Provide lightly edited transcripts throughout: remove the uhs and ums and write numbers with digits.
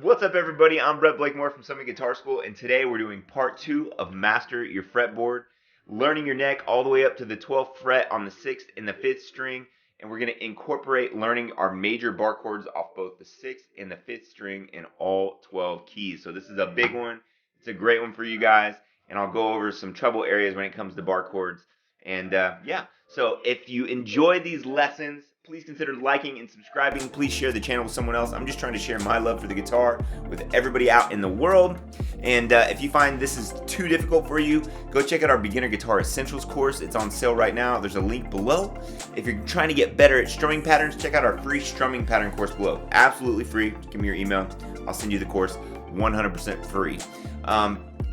What's up, everybody? I'm Blakemore from Summit Guitar School, and today we're doing part 2 of Master Your Fretboard, learning your neck all the way up to the 12th fret on the 6th and the 5th string, and we're going to incorporate learning our major bar chords off both the 6th and the 5th string in all 12 keys. So this is a big one. It's a great one for you guys, and I'll go over some trouble areas when it comes to bar chords. And yeah, so if you enjoy these lessons, please consider liking and subscribing. Please share the channel with someone else. I'm just trying to share my love for the guitar with everybody out in the world. And if you find this is too difficult for you, go check out our Beginner Guitar Essentials course. It's on sale right now. There's a link below. If you're trying to get better at strumming patterns, check out our free strumming pattern course below. Absolutely free. Just give me your email. I'll send you the course 100% free.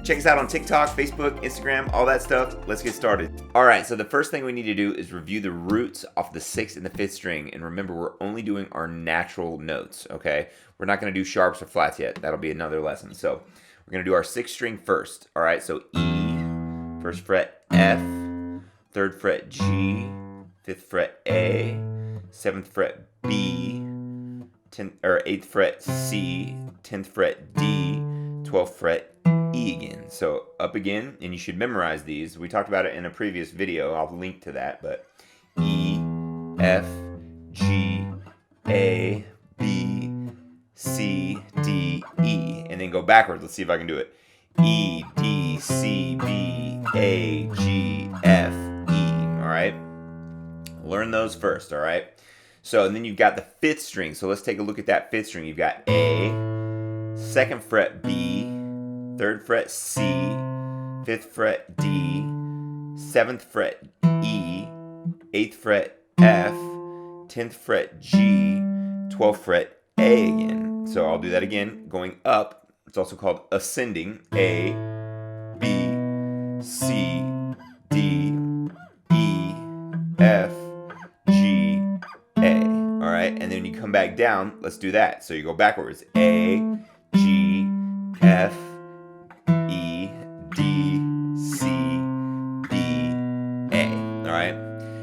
Check us out on TikTok, Facebook, Instagram, all that stuff. Let's get started. All right, so the first thing we need to do is review the roots off the 6th and the 5th string. And remember, we're only doing our natural notes, okay? We're not gonna do sharps or flats yet. That'll be another lesson. So we're gonna do our 6th string first, all right? So E, 1st fret F, 3rd fret G, 5th fret A, 7th fret B, 8th fret C, 10th fret D, 12th fret E again. So up again, and you should memorize these. We talked about it in a previous video. I'll link to that, but E, F, G, A, B, C, D, E. And then go backwards. Let's see if I can do it. E, D, C, B, A, G, F, E. Alright? Learn those first, alright? So, and then you've got the 5th string. So let's take a look at that 5th string. You've got A, 2nd fret B, 3rd fret C, 5th fret D, 7th fret E, 8th fret F, 10th fret G, 12th fret A again. So I'll do that again, going up. It's also called ascending. A, B, C, D, E, F, G, A. All right, and then you come back down. Let's do that. So you go backwards. A, G, F, E, D, C, B, A. All right.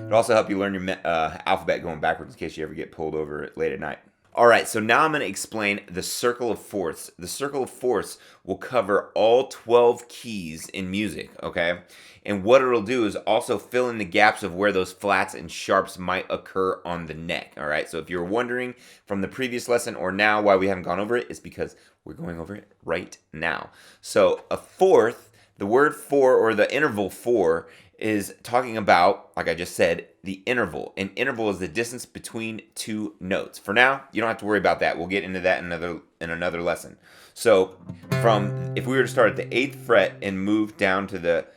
It'll also help you learn your alphabet going backwards in case you ever get pulled over late at night. All right, so now I'm going to explain the circle of fourths. The circle of fourths will cover all 12 keys in music, okay? And what it'll do is also fill in the gaps of where those flats and sharps might occur on the neck, all right? So if you're wondering from the previous lesson or now why we haven't gone over it, it's because we're going over it right now. So a fourth, the word for or the interval for is talking about, like I just said, the interval. An interval is the distance between two notes. For now, you don't have to worry about that. We'll get into that in another lesson. So if we were to start at the 8th fret and move down to the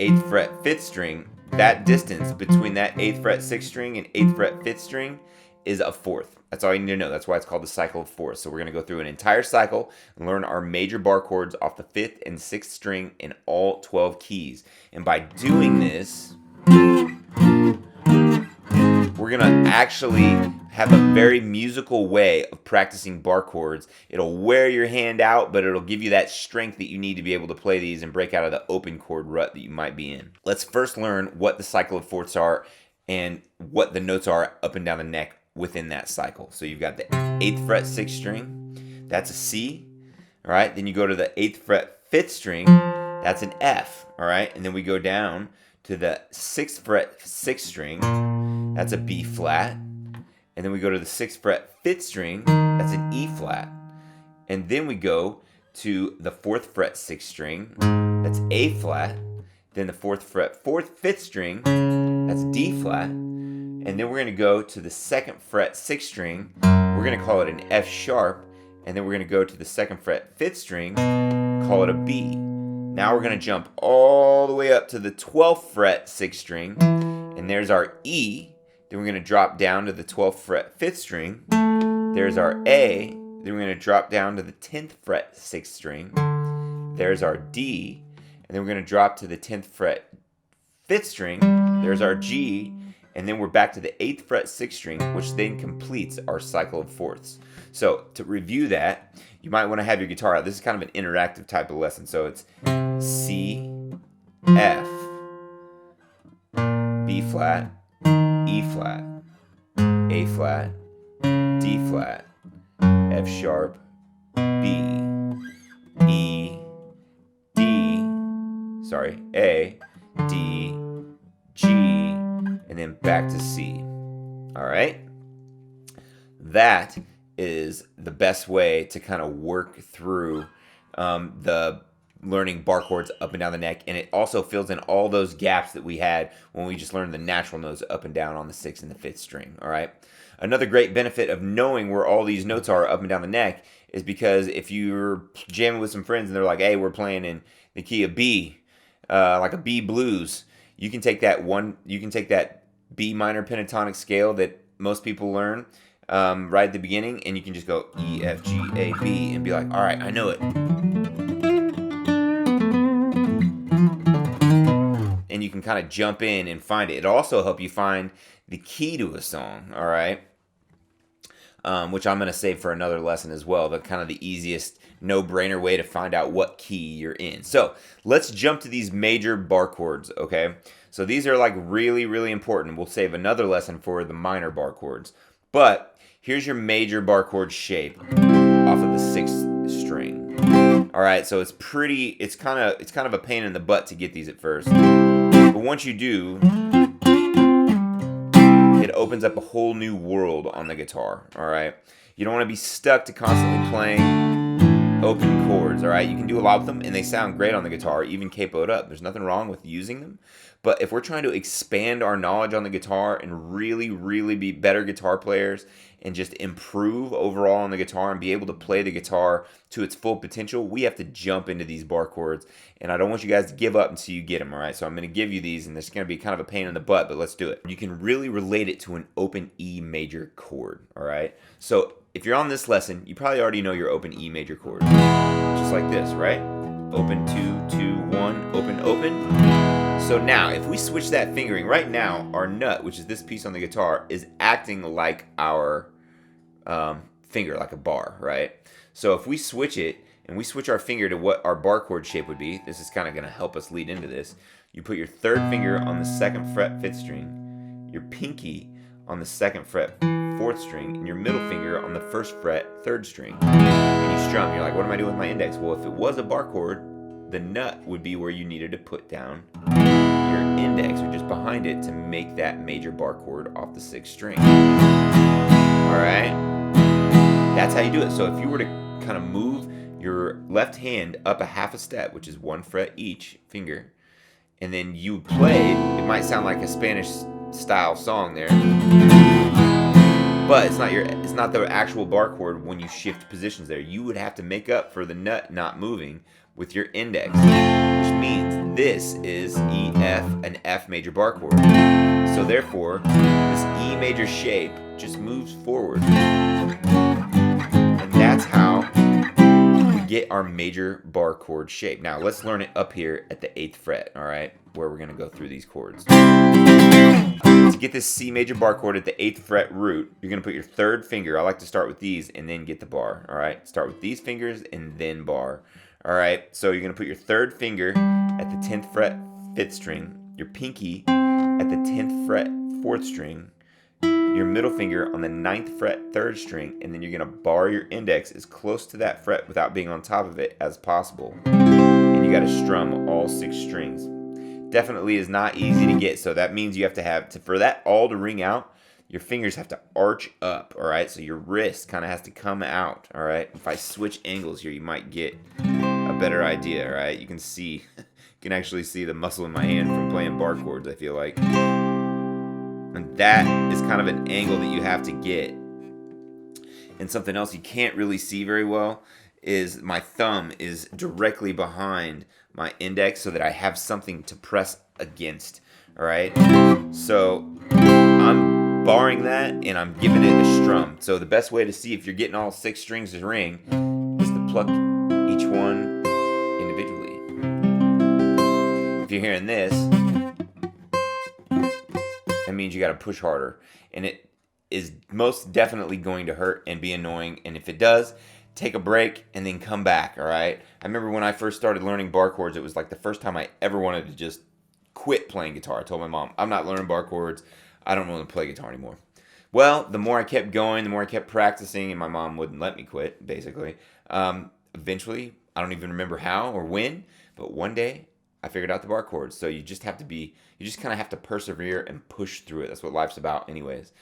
8th fret 5th string, that distance between that 8th fret 6th string and 8th fret 5th string is a fourth. That's all you need to know. That's why it's called the cycle of fourths. So we're going to go through an entire cycle and learn our major bar chords off the 5th and 6th string in all 12 keys. And by doing this, we're going to actually have a very musical way of practicing bar chords. It'll wear your hand out, but it'll give you that strength that you need to be able to play these and break out of the open chord rut that you might be in. Let's first learn what the cycle of fourths are and what the notes are up and down the neck within that cycle. So you've got the 8th fret 6th string, that's a C, all right? Then you go to the 8th fret 5th string, that's an F, all right? And then we go down to the 6th fret 6th string, that's a B flat. And then we go to the 6th fret 5th string, that's an E flat. And then we go to the 4th fret 6th string, that's A flat. Then the 4th fret 5th string, that's D flat. And then we're going to go to the 2nd fret 6th string. We're going to call it an F sharp. And then we're going to go to the 2nd fret 5th string, call it a B. Now we're going to jump all the way up to the 12th fret 6th string. And there's our E. Then we're going to drop down to the 12th fret 5th string. There's our A. Then we're going to drop down to the 10th fret 6th string. There's our D. And then we're going to drop to the 10th fret 5th string. There's our G. And then we're back to the 8th fret 6th string, which then completes our cycle of fourths. So to review that, you might want to have your guitar out. This is kind of an interactive type of lesson. So it's C, F, B flat, E flat, A flat, D flat, F sharp, B, E, D, sorry, A, D, G, and then back to C. All right? That is the best way to kind of work through the learning bar chords up and down the neck, and it also fills in all those gaps that we had when we just learned the natural notes up and down on the 6th and the 5th string. All right. Another great benefit of knowing where all these notes are up and down the neck is because if you're jamming with some friends and they're like, "Hey, we're playing in the key of B, like a B blues," you can take that B minor pentatonic scale that most people learn right at the beginning, and you can just go E, F, G, A, B, and be like, "All right, I know it." And you can kind of jump in and find it. It'll also help you find the key to a song, all right? Which I'm going to save for another lesson as well, but kind of the easiest, no-brainer way to find out what key you're in. So let's jump to these major bar chords, okay? So these are like really, really important. We'll save another lesson for the minor bar chords. But here's your major bar chord shape off of the 6th string. All right, so it's kind of a pain in the butt to get these at first. But once you do, it opens up a whole new world on the guitar, all right? You don't want to be stuck to constantly playing open chords, all right? You can do a lot with them, and they sound great on the guitar, even capoed up. There's nothing wrong with using them. But if we're trying to expand our knowledge on the guitar and really, really be better guitar players and just improve overall on the guitar and be able to play the guitar to its full potential, we have to jump into these bar chords. And I don't want you guys to give up until you get them, all right? So I'm going to give you these, and this is going to be kind of a pain in the butt, but let's do it. You can really relate it to an open E major chord, all right? So if you're on this lesson, you probably already know your open E major chord. Just like this, right? Open, 2, 2, 1, open, open. So now, if we switch that fingering, right now, our nut, which is this piece on the guitar, is acting like our finger, like a bar, right? So if we switch it, and we switch our finger to what our bar chord shape would be, this is kind of going to help us lead into this. You put your 3rd finger on the 2nd fret, 5th string, your pinky on the 2nd fret, 4th string, and your middle finger on the 1st fret, 3rd string. And you strum. You're like, what am I doing with my index? Well, if it was a bar chord, the nut would be where you needed to put down your index, or just behind it, to make that major bar chord off the 6th string. All right? That's how you do it. So if you were to kind of move your left hand up a half a step, which is 1 fret each finger, and then you played, it might sound like a Spanish style song there, but it's not the actual bar chord when you shift positions there. You would have to make up for the nut not moving with your index, which means this is E, F, an F major bar chord. So therefore, this E major shape just moves forward. And that's how we get our major bar chord shape. Now let's learn it up here at the 8th fret, all right, where we're going to go through these chords. To get this C major bar chord at the 8th fret root, you're going to put your 3rd finger. I like to start with these and then get the bar, all right? Start with these fingers and then bar. All right, so you're going to put your 3rd finger at the 10th fret, 5th string, your pinky at the 10th fret, 4th string, your middle finger on the 9th fret, 3rd string, and then you're going to bar your index as close to that fret without being on top of it as possible. And you got to strum all 6 strings. Definitely is not easy to get, so that means you have to for that all to ring out, your fingers have to arch up, all right? So your wrist kind of has to come out, all right? If I switch angles here, you might get a better idea, all right? You can actually see the muscle in my hand from playing bar chords, I feel like. And that is kind of an angle that you have to get. And something else you can't really see very well is my thumb is directly behind my index so that I have something to press against, all right? So I'm barring that and I'm giving it a strum. So the best way to see if you're getting all 6 strings to ring is to pluck each one individually. If you're hearing this, that means you got to push harder, and it is most definitely going to hurt and be annoying. And if it does, take a break and then come back, all right? I remember when I first started learning bar chords, it was like the first time I ever wanted to just quit playing guitar. I told my mom, I'm not learning bar chords. I don't want to play guitar anymore. Well, the more I kept going, the more I kept practicing, and my mom wouldn't let me quit, basically. Eventually, I don't even remember how or when, but one day I figured out the bar chords. So you just kind of have to persevere and push through it. That's what life's about, anyways.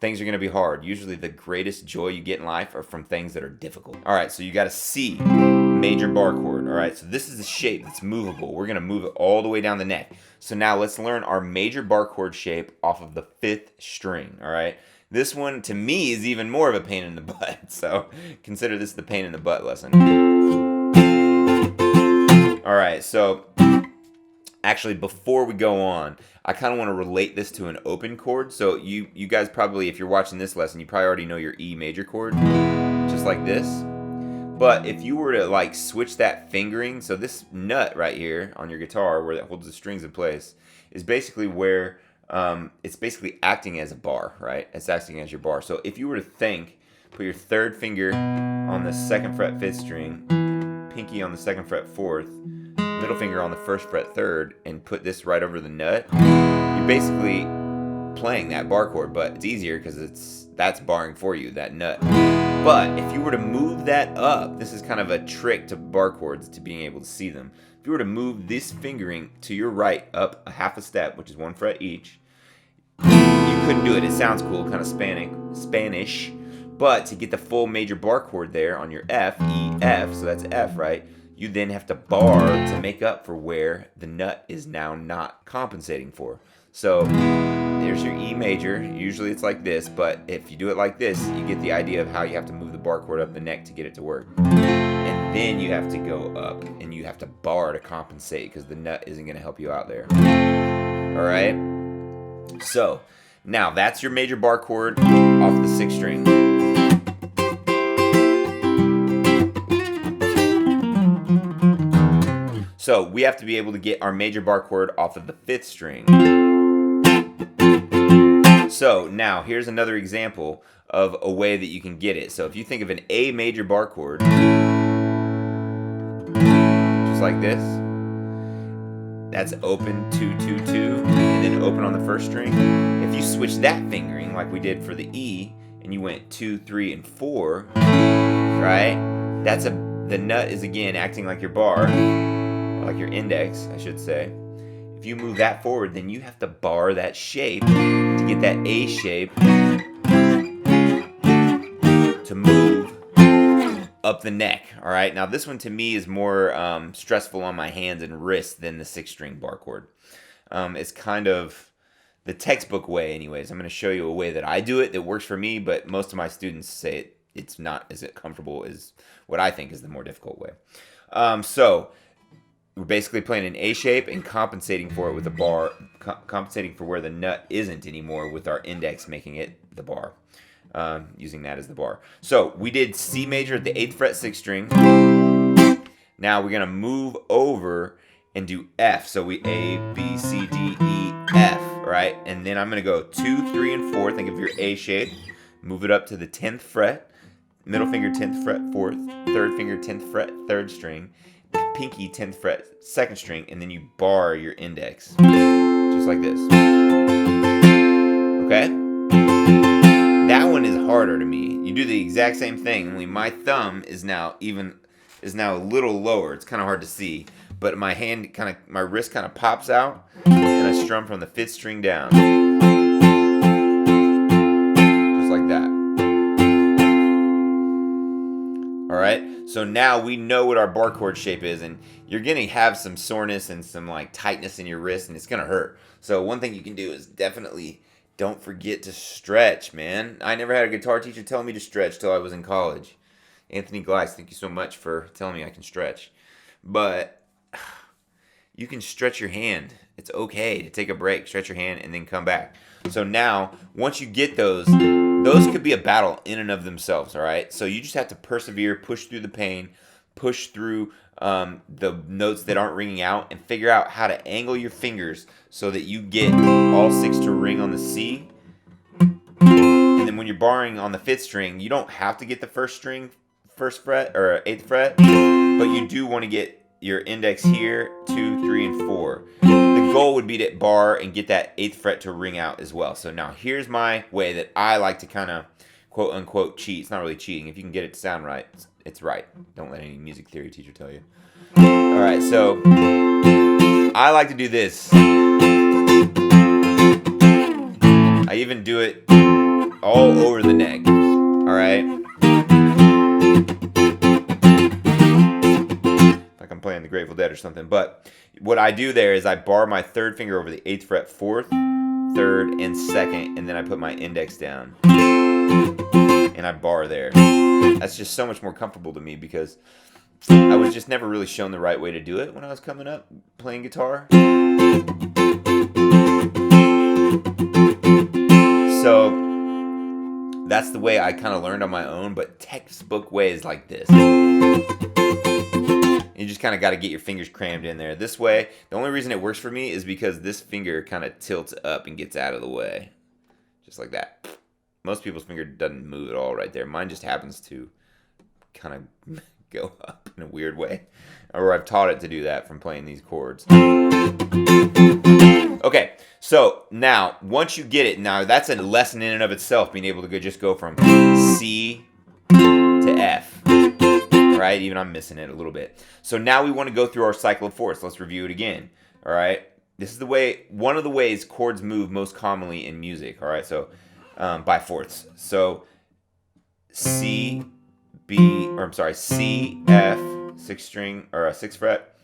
Things are going to be hard. Usually the greatest joy you get in life are from things that are difficult. All right, so you got a C, major bar chord. All right, so this is a shape that's movable. We're going to move it all the way down the neck. So now let's learn our major bar chord shape off of the 5th string. All right, this one to me is even more of a pain in the butt. So consider this the pain in the butt lesson. All right, so actually, before we go on, I kind of want to relate this to an open chord. So you guys probably, if you're watching this lesson, you probably already know your E major chord, just like this. But if you were to like switch that fingering, so this nut right here on your guitar, where that holds the strings in place, is basically where it's basically acting as a bar, right? It's acting as your bar. So if you were to think, put your 3rd finger on the 2nd fret 5th string, pinky on the 2nd fret 4th, middle finger on the 1st fret 3rd, and put this right over the nut, you're basically playing that bar chord, but it's easier because that's barring for you, that nut. But if you were to move that up, this is kind of a trick to bar chords, to being able to see them. If you were to move this fingering to your right up a half a step, which is 1 fret each, you couldn't do it. It sounds cool, kind of Spanish, but to get the full major bar chord there on your F, E, F, so that's F, right? You then have to bar to make up for where the nut is now not compensating for. So there's your E major. Usually it's like this, but if you do it like this, you get the idea of how you have to move the bar chord up the neck to get it to work. And then you have to go up and you have to bar to compensate because the nut isn't going to help you out there. All right? So now that's your major bar chord off the 6th string. So we have to be able to get our major bar chord off of the 5th string. So now here's another example of a way that you can get it. So if you think of an A major bar chord, just like this, that's open 2, 2, 2, and then open on the 1st string. If you switch that fingering like we did for the E, and you went 2, 3, and 4, right? The nut is again acting like your bar. Like your index, I should say. If you move that forward, then you have to bar that shape to get that A shape to move up the neck. All right. Now this one to me is more stressful on my hands and wrists than the 6th string bar chord. It's kind of the textbook way, anyways. I'm going to show you a way that I do it that works for me, but most of my students say it's not as comfortable as what I think is the more difficult way. So we're basically playing an A shape and compensating for it with a bar, compensating for where the nut isn't anymore with our index making it the bar, using that as the bar. So we did C major at the 8th fret 6th string. Now we're going to move over and do F. So we A, B, C, D, E, F, right? And then I'm going to go 2, 3, and 4. Think of your A shape. Move it up to the 10th fret. Middle finger 10th fret 4th. 3rd finger 10th fret 3rd string. Pinky 10th fret 2nd string, and then you bar your index just like this. Okay, that one is harder to me. You do the exact same thing, only my thumb is now a little lower. It's kind of hard to see, but my wrist kind of pops out, and I strum from the 5th string down just like that. All right, so now we know what our bar chord shape is, and you're going to have some soreness and some like tightness in your wrist, and it's going to hurt. So one thing you can do is definitely don't forget to stretch, man. I never had a guitar teacher tell me to stretch till I was in college. Anthony Gleiss, thank you so much for telling me I can stretch. But you can stretch your hand. It's okay to take a break, stretch your hand, and then come back. So now, once you get those could be a battle in and of themselves, all right? So you just have to persevere, push through the pain, push through the notes that aren't ringing out, and figure out how to angle your fingers so that you get all 6 to ring on the C. And then when you're barring on the 5th string, you don't have to get the 1st fret or 8th fret, but you do want to get your index here, 2, 3, 3, and 4. The goal would be to bar and get that 8th fret to ring out as well. So now here's my way that I like to kind of quote unquote cheat. It's not really cheating. If you can get it to sound right, it's right. Don't let any music theory teacher tell you. All right, so I like to do this. I even do it all over the neck. All right. Like I'm playing the Grateful Dead or something. But what I do there is I bar my 3rd finger over the 8th fret, 4th, 3rd, and 2nd, and then I put my index down. And I bar there. That's just so much more comfortable to me because I was just never really shown the right way to do it when I was coming up playing guitar. So that's the way I kind of learned on my own, but textbook way is like this. You just kind of got to get your fingers crammed in there. This way, the only reason it works for me is because this finger kind of tilts up and gets out of the way. Just like that. Most people's finger doesn't move at all right there. Mine just happens to kind of go up in a weird way. Or I've taught it to do that from playing these chords. Okay, so now, once you get it, now that's a lesson in and of itself, being able to just go from C to F. Right? Even I'm missing it a little bit. So now we want to go through our cycle of fourths. Let's review it again. All right? This is the way, one of the ways chords move most commonly in music. All right? So by fourths. So C, B, or I'm sorry, C, F, 6th string, or a 6th fret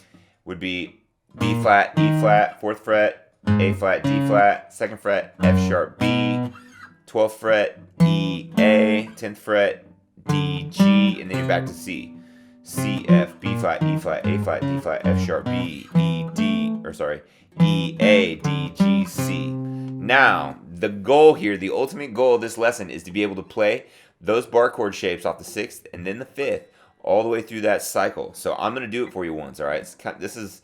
would be B flat, E flat, 4th fret, A flat, D flat, 2nd fret, F sharp, B, 12th fret, E, A, 10th fret, D, G, and then you're back to C. C, F, B flat, E flat, A flat, D flat, F sharp, B, E, D, or sorry, E, A, D, G, C. Now, the goal here, the ultimate goal of this lesson is to be able to play those bar chord shapes off the 6th and then the 5th all the way through that cycle. So I'm going to do it for you once, all right? This is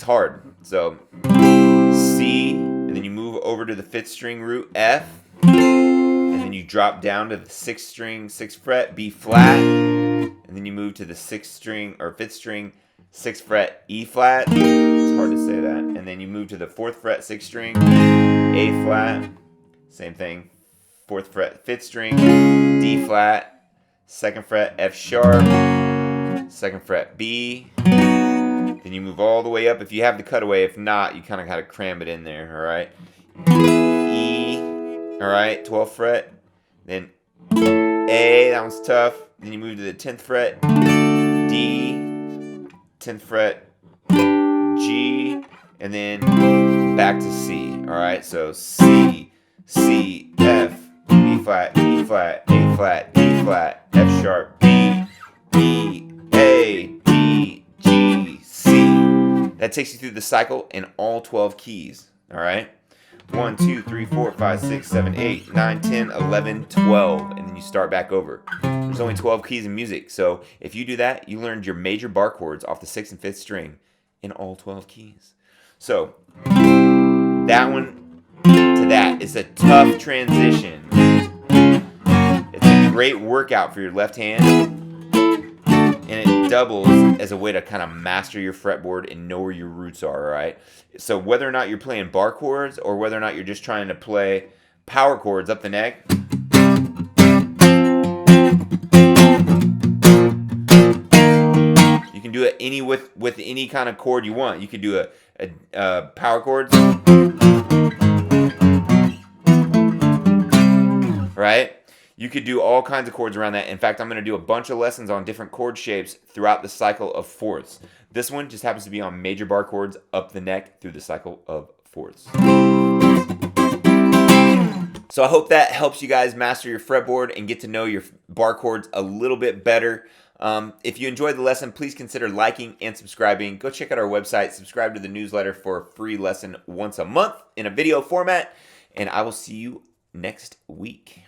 hard. So C, and then you move over to the 5th string root, F, and then you drop down to the 6th string, 6th fret, B flat, and then you move to the 6th string, or 5th string, 6th fret, E flat. It's hard to say that. And then you move to the 4th fret, 6th string, A flat, same thing, 4th fret, 5th string, D flat, 2nd fret, F sharp, 2nd fret, B. Then you move all the way up if you have the cutaway. If not, you kind of got to cram it in there, all right? E, all right, 12th fret. Then A, that one's tough. Then you move to the 10th fret, D, 10th fret, G, and then back to C, all right? So C, C, F, B flat, E flat, A flat, D flat, F sharp, B, E, A, D, G, C. That takes you through the cycle in all 12 keys, all right? 1, 2, 3, 4, 5, 6, 7, 8, 9, 10, 11, 12, and then you start back over. There's only 12 keys in music, so if you do that, you learned your major bar chords off the 6th and 5th string in all 12 keys. So that one to that is a tough transition. It's a great workout for your left hand, and it doubles as a way to kind of master your fretboard and know where your roots are, all right? So whether or not you're playing bar chords or whether or not you're just trying to play power chords up the neck, you can do it with any kind of chord you want. You could do a power chords, right? You could do all kinds of chords around that. In fact, I'm going to do a bunch of lessons on different chord shapes throughout the cycle of fourths. This one just happens to be on major bar chords up the neck through the cycle of fourths. So I hope that helps you guys master your fretboard and get to know your bar chords a little bit better. If you enjoyed the lesson, please consider liking and subscribing. Go check out our website, subscribe to the newsletter for a free lesson once a month in a video format, and I will see you next week.